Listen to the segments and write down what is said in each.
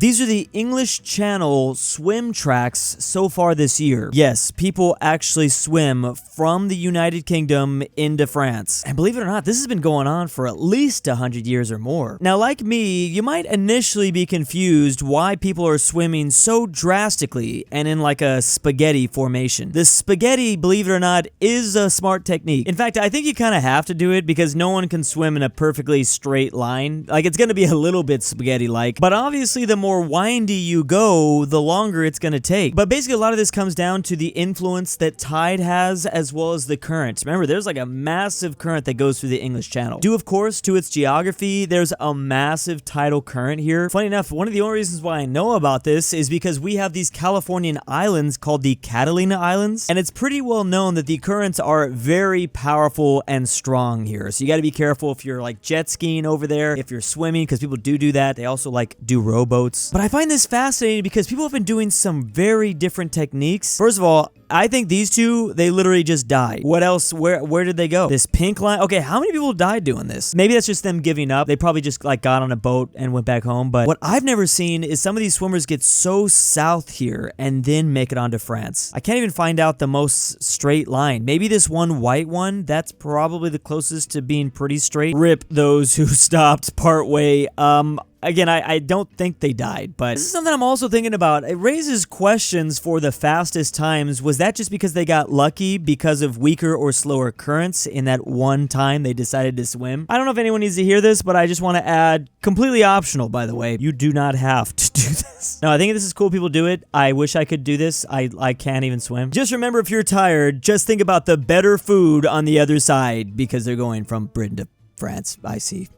These are the English Channel swim tracks so far this year. Yes, people actually swim from the United Kingdom into France. And believe it or not, this has been going on for at least 100 years or more. Now, like me, you might initially be confused why people are swimming so drastically and in like a spaghetti formation. This spaghetti, believe it or not, is a smart technique. In fact, I think you kind of have to do it because no one can swim in a perfectly straight line. Like, it's going to be a little bit spaghetti-like, but obviously the more windy you go, the longer it's going to take. But basically, a lot of this comes down to the influence that tide has as well as the current. Remember, there's like a massive current that goes through the English Channel. Due, of course, to its geography, there's a massive tidal current here. Funny enough, one of the only reasons why I know about this is because we have these Californian islands called the Catalina Islands, and it's pretty well known that the currents are very powerful and strong here. So you got to be careful if you're like jet skiing over there, if you're swimming, because people do that. They also like do rowboats. But I find this fascinating because people have been doing some very different techniques. First of all, I think these two, they literally just died. What else? Where did they go? This pink line. Okay, how many people died doing this? Maybe that's just them giving up. They probably just like got on a boat and went back home. But what I've never seen is some of these swimmers get so south here and then make it onto France. I can't even find out the most straight line. Maybe this one white one, that's probably the closest to being pretty straight. Rip those who stopped partway. Again, I don't think they died, but this is something I'm also thinking about. It raises questions for the fastest times. Was that just because they got lucky because of weaker or slower currents in that one time they decided to swim? I don't know if anyone needs to hear this, but I just want to add, completely optional, by the way. You do not have to do this. No, I think this is cool. People do it. I wish I could do this. I can't even swim. Just remember, if you're tired, just think about the better food on the other side because they're going from Britain to France. I see.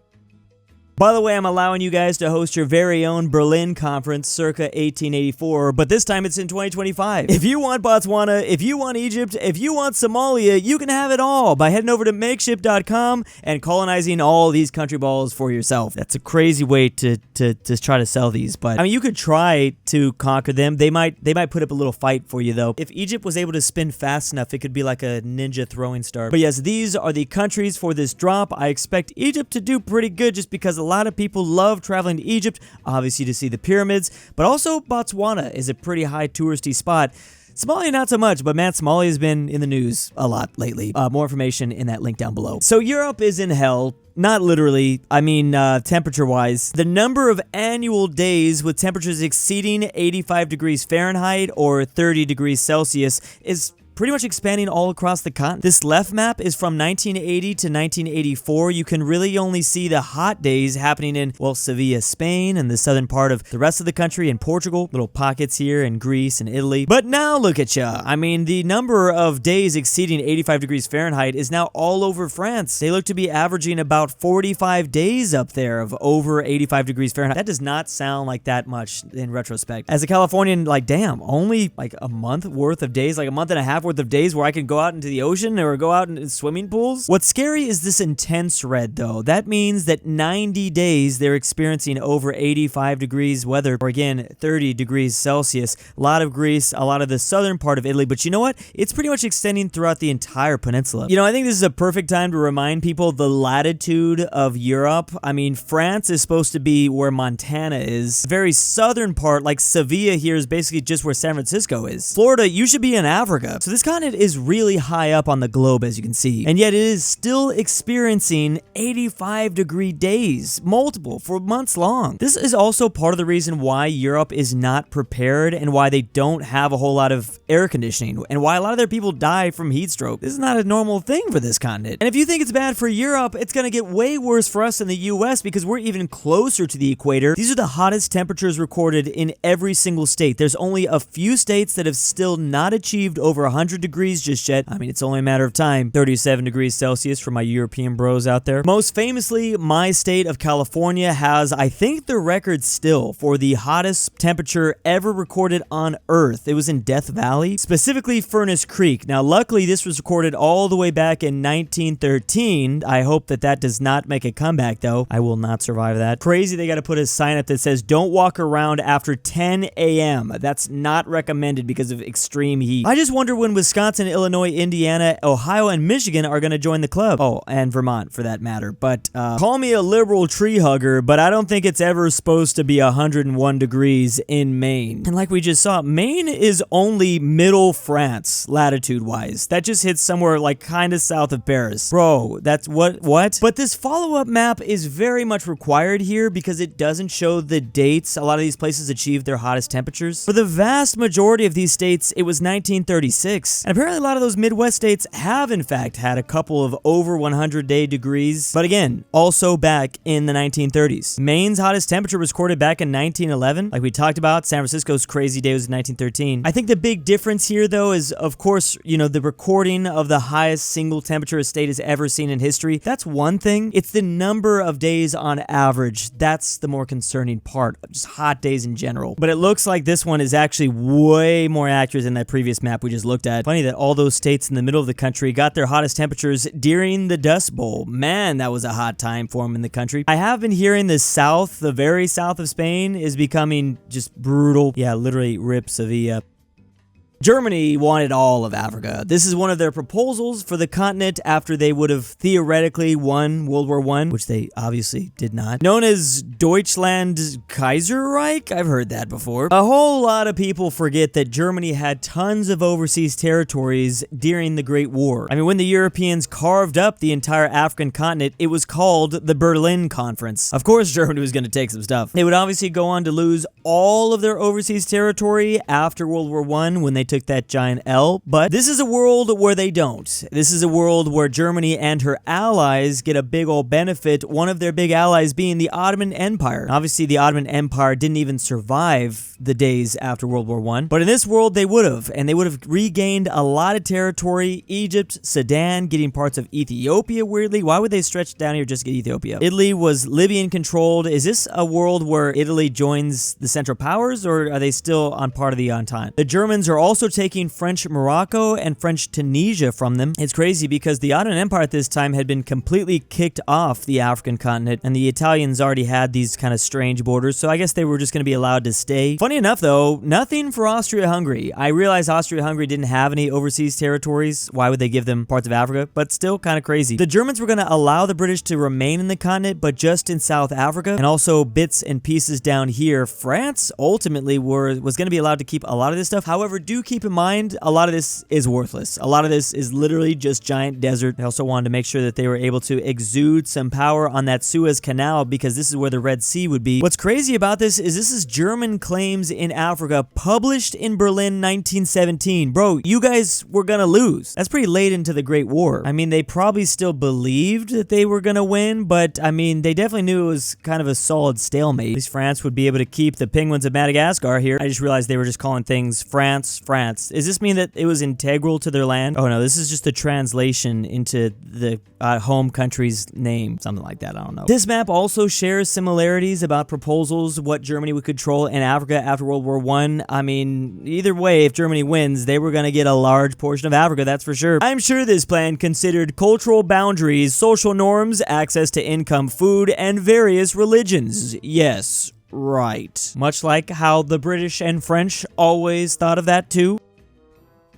By the way, I'm allowing you guys to host your very own Berlin conference circa 1884, but this time it's in 2025. If you want Botswana, if you want Egypt, if you want Somalia, you can have it all by heading over to makeshift.com and colonizing all these country balls for yourself. That's a crazy way to try to sell these, but I mean, you could try to conquer them. They might put up a little fight for you, though. If Egypt was able to spin fast enough, it could be like a ninja throwing star. But yes, these are the countries for this drop. I expect Egypt to do pretty good just because a lot of people love traveling to Egypt, obviously to see the pyramids, but also Botswana is a pretty high touristy spot. Somalia, not so much, but man, Somalia has been in the news a lot lately. More information in that link down below. So Europe is in hell. Not literally, I mean temperature-wise. The number of annual days with temperatures exceeding 85 degrees Fahrenheit or 30 degrees Celsius is pretty much expanding all across the continent. This left map is from 1980 to 1984. You can really only see the hot days happening in, well, Sevilla, Spain, and the southern part of the rest of the country, and Portugal, little pockets here in Greece and Italy. But now look at ya. I mean, the number of days exceeding 85 degrees Fahrenheit is now all over France. They look to be averaging about 45 days up there of over 85 degrees Fahrenheit. That does not sound like that much in retrospect. As a Californian, like, damn, only like a month worth of days, like a month and a half worth of days where I can go out into the ocean or go out in swimming pools. What's scary is this intense red, though. That means that 90 days they're experiencing over 85 degrees weather, or again, 30 degrees Celsius. A lot of Greece, a lot of the southern part of Italy, but you know what? It's pretty much extending throughout the entire peninsula. You know, I think this is a perfect time to remind people the latitude of Europe. I mean, France is supposed to be where Montana is. The very southern part, like Sevilla here, is basically just where San Francisco is. Florida, you should be in Africa. So this continent is really high up on the globe, as you can see, and yet it is still experiencing 85-degree days, multiple, for months long. This is also part of the reason why Europe is not prepared and why they don't have a whole lot of air conditioning and why a lot of their people die from heat stroke. This is not a normal thing for this continent. And if you think it's bad for Europe, it's going to get way worse for us in the US because we're even closer to the equator. These are the hottest temperatures recorded in every single state. There's only a few states that have still not achieved over 100 degrees just yet. I mean, it's only a matter of time. 37 degrees Celsius for my European bros out there. Most famously, my state of California has, I think, the record still for the hottest temperature ever recorded on Earth. It was in Death Valley, specifically Furnace Creek. Now, luckily, this was recorded all the way back in 1913. I hope that that does not make a comeback, though. I will not survive that. Crazy, they got to put a sign up that says, don't walk around after 10 a.m. That's not recommended because of extreme heat. I just wonder when Hoping Wisconsin, Illinois, Indiana, Ohio, and Michigan are going to join the club. Oh, and Vermont for that matter. But call me a liberal tree hugger, but I don't think it's ever supposed to be 101 degrees in Maine. And like we just saw, Maine is only middle France, latitude-wise. That just hits somewhere like kind of south of Paris. Bro, that's what? But this follow-up map is very much required here because it doesn't show the dates a lot of these places achieved their hottest temperatures. For the vast majority of these states, it was 1936. And apparently a lot of those Midwest states have in fact had a couple of over 100-day degrees. But again, also back in the 1930s. Maine's hottest temperature was recorded back in 1911. Like we talked about, San Francisco's crazy day was in 1913. I think the big difference here though is, of course, you know, the recording of the highest single temperature a state has ever seen in history. That's one thing. It's the number of days on average. That's the more concerning part. Just hot days in general. But it looks like this one is actually way more accurate than that previous map we just looked at. Funny that all those states in the middle of the country got their hottest temperatures during the Dust Bowl. Man, that was a hot time for them in the country. I have been hearing the south, the very south of Spain, is becoming just brutal. Yeah, literally rip Sevilla. Germany wanted all of Africa. This is one of their proposals for the continent after they would have theoretically won World War I, which they obviously did not. Known as Deutschland Kaiserreich? I've heard that before. A whole lot of people forget that Germany had tons of overseas territories during the Great War. I mean, when the Europeans carved up the entire African continent, it was called the Berlin Conference. Of course, Germany was going to take some stuff. They would obviously go on to lose all of their overseas territory after World War I when they took that giant L, but this is a world where they don't. This is a world where Germany and her allies get a big old benefit, one of their big allies being the Ottoman Empire. Obviously, the Ottoman Empire didn't even survive the days after World War I, but in this world they would have, and they would have regained a lot of territory. Egypt, Sudan, getting parts of Ethiopia, weirdly. Why would they stretch down here just to get Ethiopia? Italy was Libyan controlled. Is this a world where Italy joins the Central Powers, or are they still on part of the Entente? The Germans are also taking French Morocco and French Tunisia from them. It's crazy because the Ottoman Empire at this time had been completely kicked off the African continent, and the Italians already had these kind of strange borders, so I guess they were just going to be allowed to stay. Funny enough though, nothing for Austria-Hungary. I realize Austria-Hungary didn't have any overseas territories. Why would they give them parts of Africa? But still kind of crazy. The Germans were going to allow the British to remain in the continent, but just in South Africa, and also bits and pieces down here. France ultimately was going to be allowed to keep a lot of this stuff. However, do keep in mind, a lot of this is worthless. A lot of this is literally just giant desert. They also wanted to make sure that they were able to exude some power on that Suez Canal because this is where the Red Sea would be. What's crazy about this is German claims in Africa published in Berlin 1917. Bro, you guys were gonna lose. That's pretty late into the Great War. I mean, they probably still believed that they were gonna win, but I mean, they definitely knew it was kind of a solid stalemate. At least France would be able to keep the penguins of Madagascar here. I just realized they were just calling things France. Does this mean that it was integral to their land? Oh no, this is just a translation into the home country's name. Something like that, I don't know. This map also shares similarities about proposals, what Germany would control in Africa after World War I. I mean, either way, if Germany wins, they were going to get a large portion of Africa, that's for sure. I'm sure this plan considered cultural boundaries, social norms, access to income, food, and various religions. Yes, right. Much like how the British and French always thought of that too.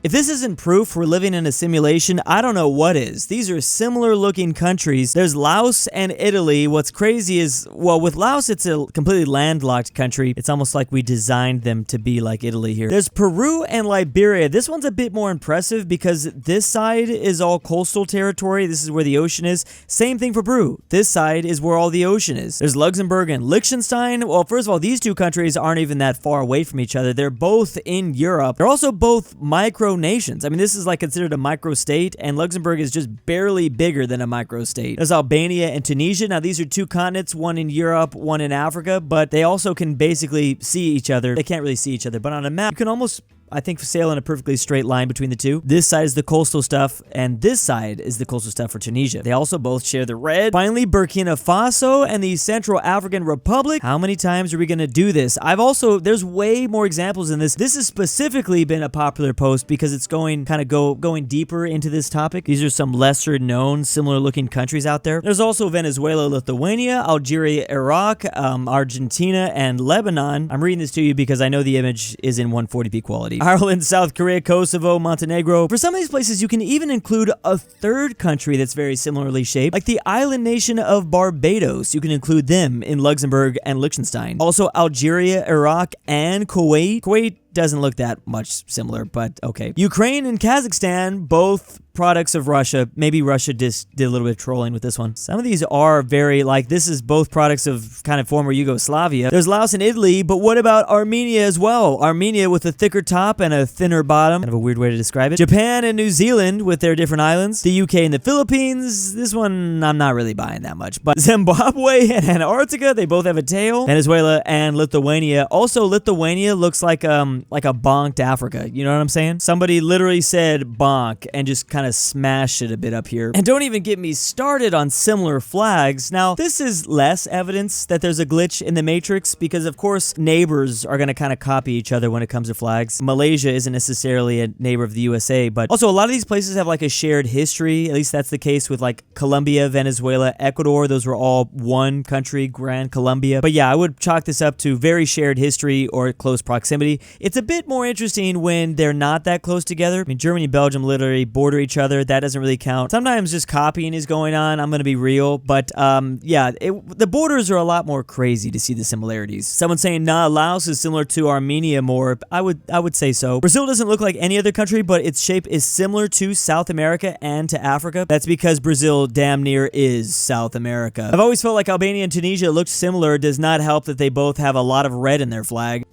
If this isn't proof we're living in a simulation, I don't know what is. These are similar looking countries. There's Laos and Italy. What's crazy is, well, with Laos, it's a completely landlocked country. It's almost like we designed them to be like Italy here. There's Peru and Liberia. This one's a bit more impressive because this side is all coastal territory. This is where the ocean is. Same thing for Peru. This side is where all the ocean is. There's Luxembourg and Liechtenstein. Well, first of all, these two countries aren't even that far away from each other. They're both in Europe. They're also both micro nations. I mean, this is like considered a micro state, and Luxembourg is just barely bigger than a micro state. There's Albania and Tunisia. Now, these are two continents, one in Europe, one in Africa, but they also can basically see each other. They can't really see each other, but on a map, you can almost, I think, sail in a perfectly straight line between the two. This side is the coastal stuff, and this side is the coastal stuff for Tunisia. They also both share the red. Finally, Burkina Faso and the Central African Republic. How many times are we going to do this? There's way more examples in this. This has specifically been a popular post because it's going deeper into this topic. These are some lesser known, similar looking countries out there. There's also Venezuela, Lithuania, Algeria, Iraq, Argentina, and Lebanon. I'm reading this to you because I know the image is in 140p quality. Ireland, South Korea, Kosovo, Montenegro. For some of these places, you can even include a third country that's very similarly shaped, like the island nation of Barbados. You can include them in Luxembourg and Liechtenstein. Also, Algeria, Iraq, and Kuwait. Kuwait doesn't look that much similar, but okay. Ukraine and Kazakhstan, both products of Russia. Maybe Russia just did a little bit of trolling with this one. Some of these are very, like, this is both products of kind of former Yugoslavia. There's Laos and Italy, but what about Armenia as well? Armenia with a thicker top and a thinner bottom. Kind of a weird way to describe it. Japan and New Zealand with their different islands. The UK and the Philippines. This one, I'm not really buying that much. But Zimbabwe and Antarctica, they both have a tail. Venezuela and Lithuania. Also, Lithuania looks like a bonked Africa. You know what I'm saying? Somebody literally said bonk and just kind of smashed it a bit up here. And don't even get me started on similar flags. Now, this is less evidence that there's a glitch in the matrix because, of course, neighbors are going to kind of copy each other when it comes to flags. Malaysia isn't necessarily a neighbor of the USA, but also a lot of these places have like a shared history. At least that's the case with like Colombia, Venezuela, Ecuador. Those were all one country, Gran Colombia. But yeah, I would chalk this up to very shared history or close proximity. It's a bit more interesting when they're not that close together. I mean, Germany and Belgium literally border each other. That doesn't really count. Sometimes just copying is going on. I'm going to be real. But yeah, the borders are a lot more crazy to see the similarities. Someone saying, nah, Laos is similar to Armenia more. I would say so. Brazil doesn't look like any other country, but its shape is similar to South America and to Africa. That's because Brazil damn near is South America. I've always felt like Albania and Tunisia looked similar. Does not help that they both have a lot of red in their flag.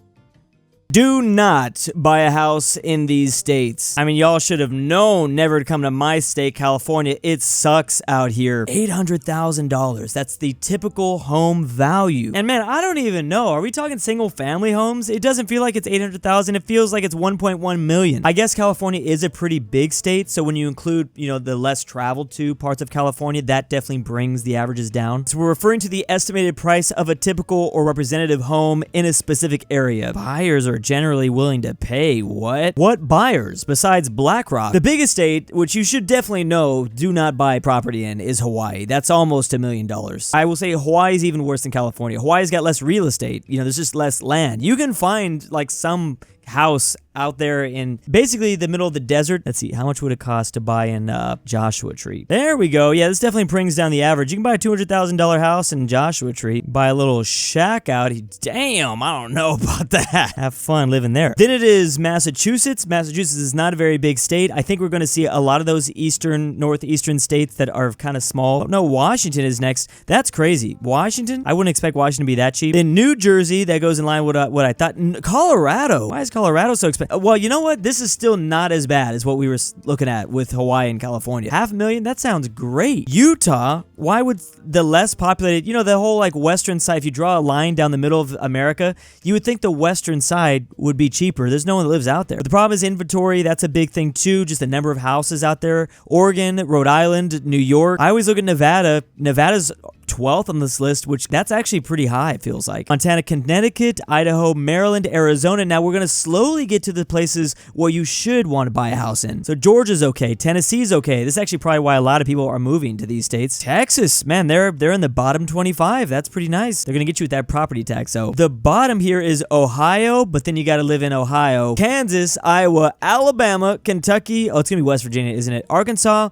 Do not buy a house in these states. I mean, y'all should have known never to come to my state, California. It sucks out here. $800,000. That's the typical home value. And man, I don't even know. Are we talking single family homes? It doesn't feel like it's $800,000. It feels like it's $1.1 million. I guess California is a pretty big state. So when you include, the less traveled to parts of California, that definitely brings the averages down. So we're referring to the estimated price of a typical or representative home in a specific area. Buyers are generally willing to pay what? What buyers besides BlackRock? The biggest state, which you should definitely know, do not buy property in, is Hawaii. That's almost $1 million. I will say Hawaii is even worse than California. Hawaii's got less real estate. There's just less land. You can find like some house out there in basically the middle of the desert. Let's see, how much would it cost to buy in Joshua Tree? There we go. Yeah, this definitely brings down the average. You can buy a $200,000 house in Joshua Tree, buy a little shack out. Damn, I don't know about that. Have fun living there. Then it is Massachusetts. Massachusetts is not a very big state. I think we're going to see a lot of those northeastern states that are kind of small. No, Washington is next. That's crazy. Washington? I wouldn't expect Washington to be that cheap. Then New Jersey, that goes in line with what I thought. Colorado. Why is Colorado so expensive? Well, you know what? This is still not as bad as what we were looking at with Hawaii and California. $500,000? That sounds great. Utah? Why would the less populated, the whole like western side, if you draw a line down the middle of America, you would think the western side would be cheaper. There's no one that lives out there. But the problem is inventory. That's a big thing too. Just the number of houses out there. Oregon, Rhode Island, New York. I always look at Nevada. Nevada's 12th on this list, which that's actually pretty high, it feels like. Montana, Connecticut, Idaho, Maryland, Arizona. Now we're going to slowly get to the places where you should want to buy a house in. So Georgia's okay. Tennessee's okay. This is actually probably why a lot of people are moving to these states. Texas, man, they're in the bottom 25. That's pretty nice. They're going to get you with that property tax. So the bottom here is Ohio, but then you got to live in Ohio. Kansas, Iowa, Alabama, Kentucky. Oh, it's going to be West Virginia, isn't it? Arkansas.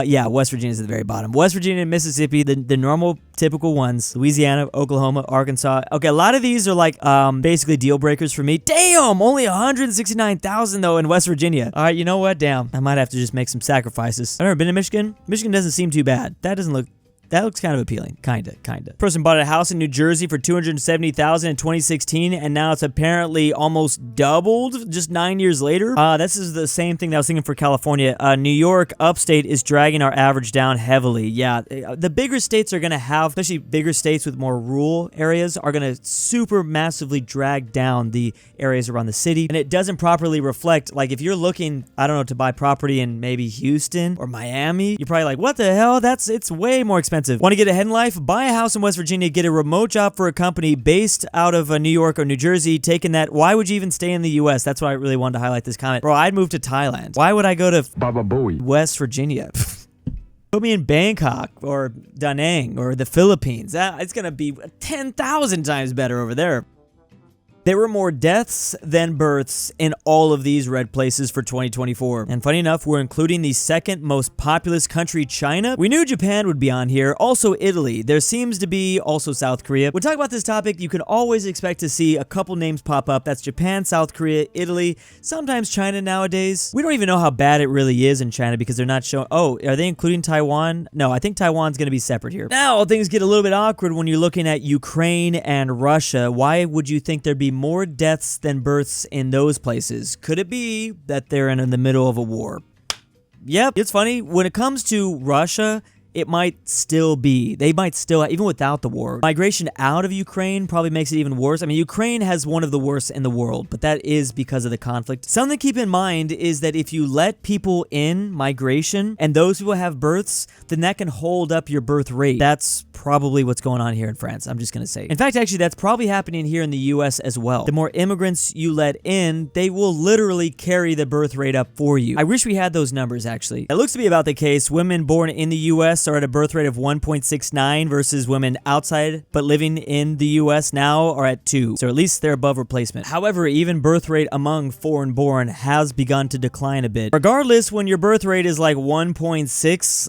Yeah, West Virginia's at the very bottom. West Virginia and Mississippi, the normal, typical ones. Louisiana, Oklahoma, Arkansas. Okay, a lot of these are like basically deal breakers for me. Damn, only $169,000 though in West Virginia. All right, you know what? Damn, I might have to just make some sacrifices. I've never been to Michigan. Michigan doesn't seem too bad. That looks kind of appealing. Kinda. Person bought a house in New Jersey for $270,000 in 2016, and now it's apparently almost doubled just 9 years later. This is the same thing that I was thinking for California. New York, upstate, is dragging our average down heavily. Yeah, the bigger states are going to have, especially bigger states with more rural areas, are going to super massively drag down the areas around the city, and it doesn't properly reflect, like if you're looking, I don't know, to buy property in maybe Houston or Miami, you're probably like, what the hell? It's way more expensive. Want to get ahead in life? Buy a house in West Virginia, get a remote job for a company based out of New York or New Jersey, taking that. Why would you even stay in the U.S.? That's why I really wanted to highlight this comment. Bro, I'd move to Thailand. Why would I go to Baba Booey, West Virginia? Put me in Bangkok or Da Nang or the Philippines. It's going to be 10,000 times better over there. There were more deaths than births in all of these red places for 2024. And funny enough, we're including the second most populous country, China. We knew Japan would be on here, also Italy. There seems to be also South Korea. When talking about this topic, you can always expect to see a couple names pop up. That's Japan, South Korea, Italy, sometimes China nowadays. We don't even know how bad it really is in China because they're not showing. Oh, are they including Taiwan? No, I think Taiwan's going to be separate here. Now, things get a little bit awkward when you're looking at Ukraine and Russia. Why would you think there'd be more deaths than births in those places? Could it be that they're in the middle of a war? Yep, it's funny. When it comes to Russia, it might still be. They might still, even without the war. Migration out of Ukraine probably makes it even worse. I mean, Ukraine has one of the worst in the world, but that is because of the conflict. Something to keep in mind is that if you let people in migration and those people have births, then that can hold up your birth rate. That's probably what's going on here in France. I'm just going to say. In fact, actually, that's probably happening here in the US as well. The more immigrants you let in, they will literally carry the birth rate up for you. I wish we had those numbers, actually. It looks to be about the case. Women born in the US are at a birth rate of 1.69 versus women outside but living in the US now are at 2. So at least they're above replacement. However, even birth rate among foreign-born has begun to decline a bit. Regardless, when your birth rate is like 1.6,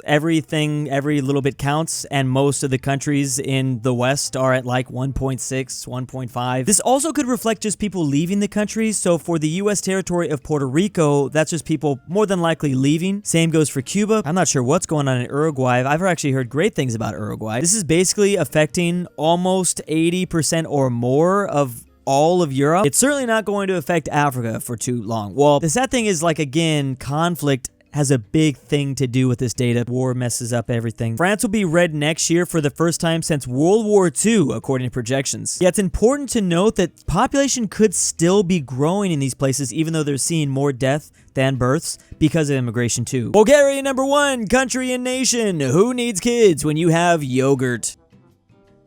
every little bit counts, and most of the countries in the West are at like 1.6, 1.5. This also could reflect just people leaving the country. So for the US territory of Puerto Rico, that's just people more than likely leaving. Same goes for Cuba. I'm not sure what's going on in Uruguay. I've actually heard great things about Uruguay. This is basically affecting almost 80% or more of all of Europe. It's certainly not going to affect Africa for too long. Well, the sad thing is, like, again, conflict has a big thing to do with this data. War messes up everything. France will be red next year for the first time since World War II, according to projections. Yet it's important to note that population could still be growing in these places, even though they're seeing more death than births because of immigration too. Bulgaria, #1 country and nation. Who needs kids when you have yogurt?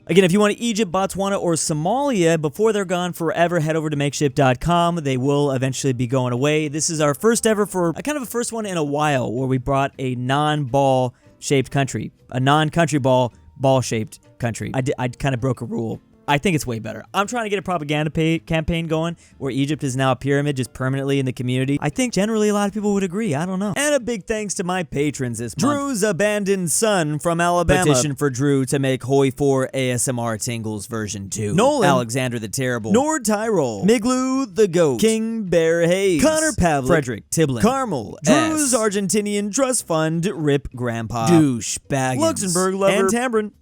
Again, if you want Egypt, Botswana, or Somalia before they're gone forever, head over to makeshift.com. They will eventually be going away. This is our first ever for a kind of a first one in a while where we brought a non-ball shaped country, a non-country ball shaped country. I kind of broke a rule. I think it's way better. I'm trying to get a propaganda campaign going where Egypt is now a pyramid just permanently in the community. I think generally a lot of people would agree. I don't know. And a big thanks to my patrons this month. Drew's abandoned son from Alabama. Petition for Drew to make Hoi 4 ASMR Tingles version 2. Nolan. Alexander the Terrible. Nord Tyrol. Miglu the Goat. King Bear Hayes. Connor Pavlik. Frederick Tiblin. Carmel. Drew's Argentinian Trust Fund. Rip Grandpa. Douche Baggins. Luxembourg Lover. And Tambrin.